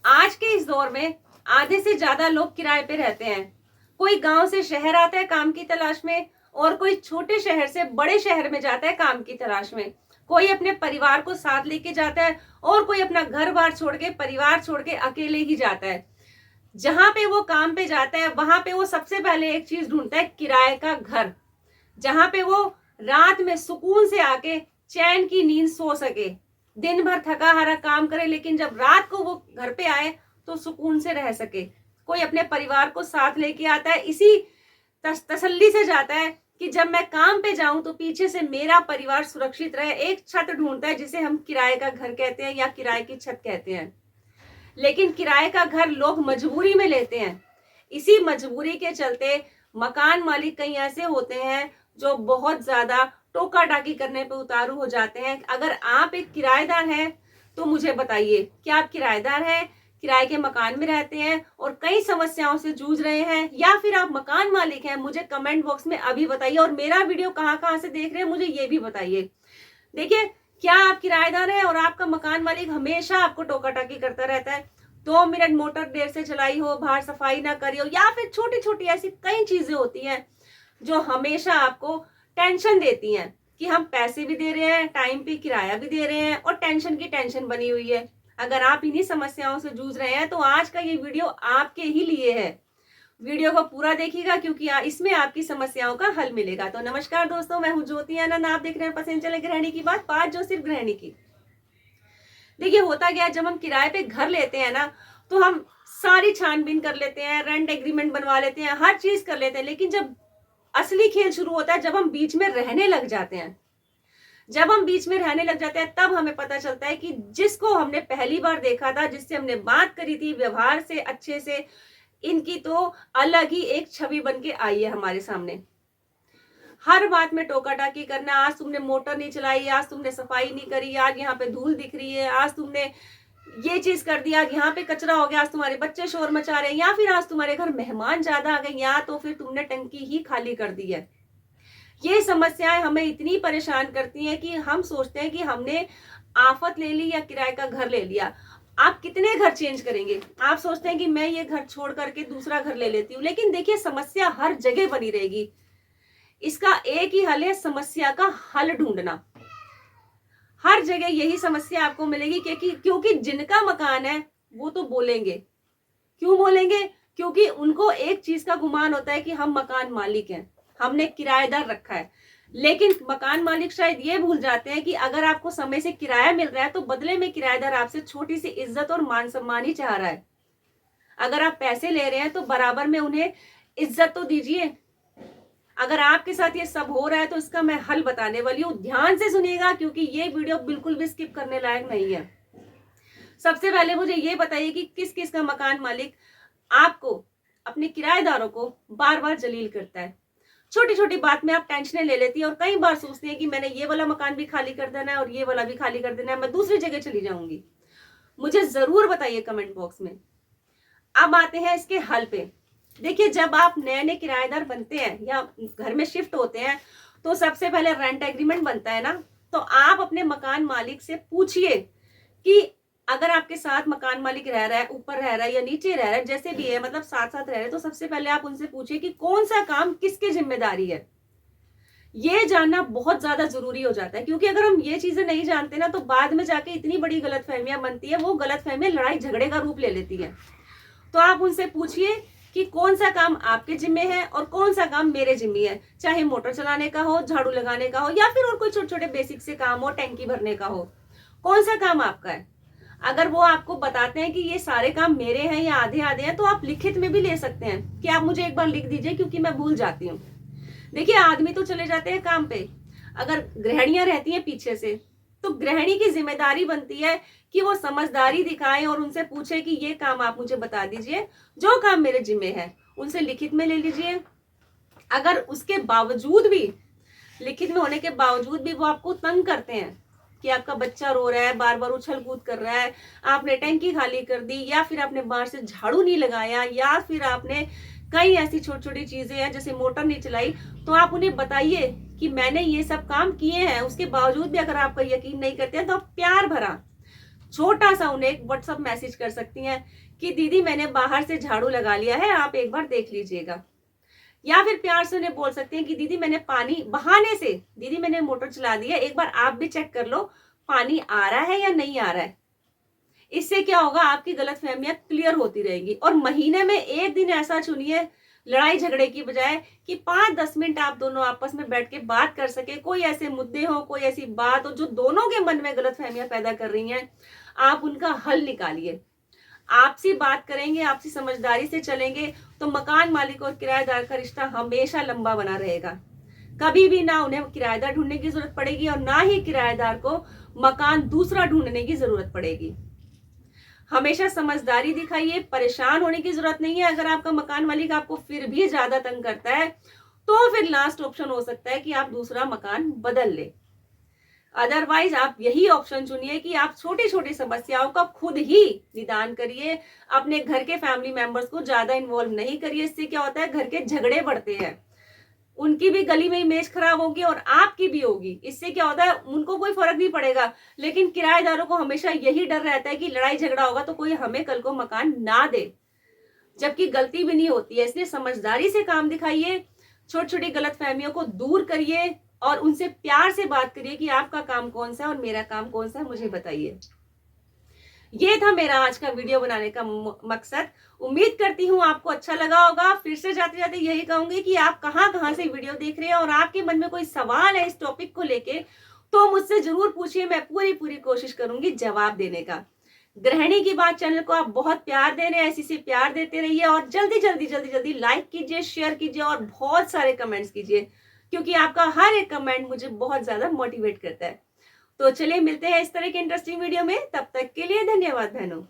आज के इस दौर में आधे से ज्यादा लोग किराए पे रहते हैं। कोई गांव से शहर आता है काम की तलाश में, और कोई छोटे शहर से बड़े शहर में जाता है काम की तलाश में। कोई अपने परिवार को साथ लेके जाता है, और कोई अपना घर बार छोड़ के, परिवार छोड़ के अकेले ही जाता है। जहां पे वो काम पे जाता है वहां पे वो सबसे पहले एक चीज ढूंढता है, किराए का घर, जहां पे वो रात में सुकून से आके चैन की नींद सो सके। दिन भर थका हारा काम करे, लेकिन जब रात को वो घर पे आए तो सुकून से रह सके। कोई अपने परिवार को साथ लेके आता है, इसी तसल्ली से जाता है कि जब मैं काम पे जाऊं तो पीछे से मेरा परिवार सुरक्षित रहे। एक छत ढूंढता है जिसे हम किराए का घर कहते हैं या किराए की छत कहते हैं। लेकिन किराए का घर लोग मजबूरी में लेते हैं। इसी मजबूरी के चलते मकान मालिक कई ऐसे होते हैं जो बहुत ज्यादा टोका टाकी करने पे उतारू हो जाते हैं। अगर आप एक किराएदार हैं तो मुझे बताइए, क्या आप किराएदार हैं, किराए के मकान में रहते हैं और कई समस्याओं से जूझ रहे हैं, या फिर आप मकान मालिक हैं? मुझे कमेंट बॉक्स में अभी बताइए। और मेरा वीडियो कहाँ कहाँ से देख रहे हैं मुझे ये भी बताइए। देखिए, क्या आप किराएदार हैं और आपका मकान मालिक हमेशा आपको टोका टाकी करता रहता है? 2 मिनट मोटर देर से चलाई हो, बाहर सफाई ना करी हो, या फिर छोटी छोटी ऐसी कई चीजें होती हैं जो हमेशा आपको टेंशन देती हैं कि हम पैसे भी दे रहे हैं, टाइम पे किराया भी दे रहे हैं, और टेंशन की टेंशन बनी हुई है। अगर आप इन्हीं समस्याओं से जूझ रहे हैं तो आज का ये वीडियो आपके ही लिए है। वीडियो को पूरा देखिएगा, क्योंकि इसमें आपकी समस्याओं का हल मिलेगा। तो नमस्कार दोस्तों, मैं हूं ज्योति आनंद। आप देख रहे हैं पसंद चले गृहिणी की बात जो सिर्फ गृहिणी की। देखिए, होता क्या है, जब हम किराए पे घर लेते हैं ना, तो हम सारी छानबीन कर लेते हैं, रेंट एग्रीमेंट बनवा लेते हैं, हर चीज कर लेते हैं। लेकिन जब असली खेल शुरू होता है, जब हम बीच में रहने लग जाते हैं, तब हमें पता चलता है कि जिसको हमने पहली बार देखा था, जिससे हमने बात करी थी व्यवहार से, अच्छे से, इनकी तो अलग ही एक छवि बन के आई है हमारे सामने। हर बात में टोका टाकी करना, आज तुमने मोटर नहीं चलाई, आज तुमने सफाई नहीं करी, आज यहाँ पे धूल दिख रही है, आज तुमने ये चीज कर दिया, यहाँ पे कचरा हो गया, आज तुम्हारे बच्चे शोर मचा रहे हैं, या फिर आज तुम्हारे घर मेहमान ज्यादा आ गए, या तो फिर तुमने टंकी ही खाली कर दी है। ये समस्याएं हमें इतनी परेशान करती हैं कि हम सोचते हैं कि हमने आफत ले ली या किराए का घर ले लिया। आप कितने घर चेंज करेंगे? आप सोचते हैं कि मैं ये घर छोड़ करके दूसरा घर ले लेती हूँ, लेकिन देखिए, समस्या हर जगह बनी रहेगी। इसका एक ही हल है, समस्या का हल ढूंढना। हर जगह यही समस्या आपको मिलेगी, क्योंकि जिनका मकान है वो तो बोलेंगे। क्यों बोलेंगे? क्योंकि उनको एक चीज का गुमान होता है कि हम मकान मालिक हैं, हमने किराएदार रखा है। लेकिन मकान मालिक शायद ये भूल जाते हैं कि अगर आपको समय से किराया मिल रहा है तो बदले में किराएदार आपसे छोटी सी इज्जत और मान सम्मान ही चाह रहा है। अगर आप पैसे ले रहे हैं तो बराबर में उन्हें इज्जत तो दीजिए। अगर आपके साथ ये सब हो रहा है तो इसका मैं हल बताने वाली हूँ, ध्यान से सुनिएगा, क्योंकि ये वीडियो बिल्कुल भी स्किप करने लायक नहीं है। सबसे पहले मुझे ये बताइए कि किस किस का मकान मालिक आपको, अपने किराएदारों को बार बार जलील करता है। छोटी छोटी बात में आप टेंशन ले लेती है और कई बार सोचती है कि मैंने ये वाला मकान भी खाली कर देना है और ये वाला भी खाली कर देना है, मैं दूसरी जगह चली जाऊंगी। मुझे जरूर बताइए कमेंट बॉक्स में। अब आते हैं इसके हल पे। देखिए, जब आप नए नए किराएदार बनते हैं या घर में शिफ्ट होते हैं तो सबसे पहले रेंट एग्रीमेंट बनता है ना। तो आप अपने मकान मालिक से पूछिए कि अगर आपके साथ मकान मालिक रह रहा है, ऊपर रह रहा है या नीचे रह रहा है, जैसे भी है, मतलब साथ साथ रह रहे हैं, तो सबसे पहले आप उनसे पूछिए कि कौन सा काम किसकी जिम्मेदारी है। ये जानना बहुत ज्यादा जरूरी हो जाता है, क्योंकि अगर हम ये चीजें नहीं जानते ना तो बाद में जाके इतनी बड़ी गलतफहमियां बनती है, वो गलतफहमियां लड़ाई झगड़े का रूप ले लेती है। तो आप उनसे पूछिए कि कौन सा काम आपके जिम्मे है और कौन सा काम मेरे जिम्मे है। चाहे मोटर चलाने का हो, झाड़ू लगाने का हो, या फिर और कोई छोटे छोटे बेसिक से काम हो, टैंकी भरने का हो, कौन सा काम आपका है। अगर वो आपको बताते हैं कि ये सारे काम मेरे हैं या आधे आधे हैं, तो आप लिखित में भी ले सकते हैं कि आप मुझे एक बार लिख दीजिए, क्योंकि मैं भूल जाती हूँ। देखिए, आदमी तो चले जाते हैं काम पे, अगर गृहिणियां रहती हैं पीछे से, तो गृहिणी की जिम्मेदारी बनती है कि वो समझदारी दिखाए और उनसे पूछे कि ये काम आप मुझे बता दीजिए, जो काम मेरे जिम्मे है उनसे लिखित में ले लीजिए। अगर उसके बावजूद भी, लिखित में होने के बावजूद भी वो आपको तंग करते हैं कि आपका बच्चा रो रहा है, बार बार उछल कूद कर रहा है, आपने टैंकी खाली कर दी, या फिर आपने बाहर से झाड़ू नहीं लगाया, या फिर आपने कई ऐसी छोटी छोटी चीजें हैं जैसे मोटर नहीं चलाई, तो आप उन्हें बताइए कि मैंने ये सब काम किए हैं। उसके बावजूद भी अगर आपका यकीन नहीं करते हैं तो आप प्यार भरा छोटा सा उन्हें एक व्हाट्सअप मैसेज कर सकती हैं कि दीदी मैंने बाहर से झाड़ू लगा लिया है, आप एक बार देख लीजिएगा। या फिर प्यार से उन्हें बोल सकते हैं कि दीदी मैंने पानी, बहाने से, दीदी मैंने मोटर चला दी है, एक बार आप भी चेक कर लो पानी आ रहा है या नहीं आ रहा है। इससे क्या होगा, आपकी गलतफहमियां क्लियर होती रहेंगी। और महीने में एक दिन ऐसा चुनिए लड़ाई झगड़े की बजाय कि 5-10 मिनट आप दोनों आपस में बैठ के बात कर सके। कोई ऐसे मुद्दे हो, कोई ऐसी बात हो जो दोनों के मन में गलतफहमियां पैदा कर रही हैं, आप उनका हल निकालिए। आपसी बात करेंगे, आपसी समझदारी से चलेंगे तो मकान मालिक और किराएदार का रिश्ता हमेशा लंबा बना रहेगा। कभी भी ना उन्हें किराएदार ढूंढने की जरूरत पड़ेगी और ना ही किराएदार को मकान दूसरा ढूंढने की जरूरत पड़ेगी। हमेशा समझदारी दिखाइए, परेशान होने की जरूरत नहीं है। अगर आपका मकान मालिक आपको फिर भी ज्यादा तंग करता है तो फिर लास्ट ऑप्शन हो सकता है कि आप दूसरा मकान बदल ले। अदरवाइज आप यही ऑप्शन चुनिए कि आप छोटी छोटी समस्याओं का खुद ही निदान करिए। अपने घर के फैमिली मेंबर्स को ज्यादा इन्वॉल्व नहीं करिए। इससे क्या होता है, घर के झगड़े बढ़ते हैं, उनकी भी गली में इमेज खराब होगी और आपकी भी होगी। इससे क्या होता है, उनको कोई फर्क नहीं पड़ेगा, लेकिन किराएदारों को हमेशा यही डर रहता है कि लड़ाई झगड़ा होगा तो कोई हमें कल को मकान ना दे, जबकि गलती भी नहीं होती है। इसलिए समझदारी से काम दिखाइए, छोटी छोटी गलतफहमियों को दूर करिए और उनसे प्यार से बात करिए कि आपका काम कौन सा है और मेरा काम कौन सा है, मुझे बताइए। ये था मेरा आज का वीडियो बनाने का मकसद। उम्मीद करती हूँ आपको अच्छा लगा होगा। फिर से जाते जाते यही कहूंगी कि आप कहाँ से वीडियो देख रहे हैं और आपके मन में कोई सवाल है इस टॉपिक को लेके तो मुझसे जरूर पूछिए। मैं पूरी कोशिश करूंगी जवाब देने का। गृहिणी की बात चैनल को आप बहुत प्यार दे रहे हैं, ऐसी से प्यार देते रहिए और जल्दी लाइक कीजिए, शेयर कीजिए और बहुत सारे कमेंट्स कीजिए, क्योंकि आपका हर एक कमेंट मुझे बहुत ज्यादा मोटिवेट करता है। तो चलिए मिलते हैं इस तरह के इंटरेस्टिंग वीडियो में। तब तक के लिए धन्यवाद बहनों।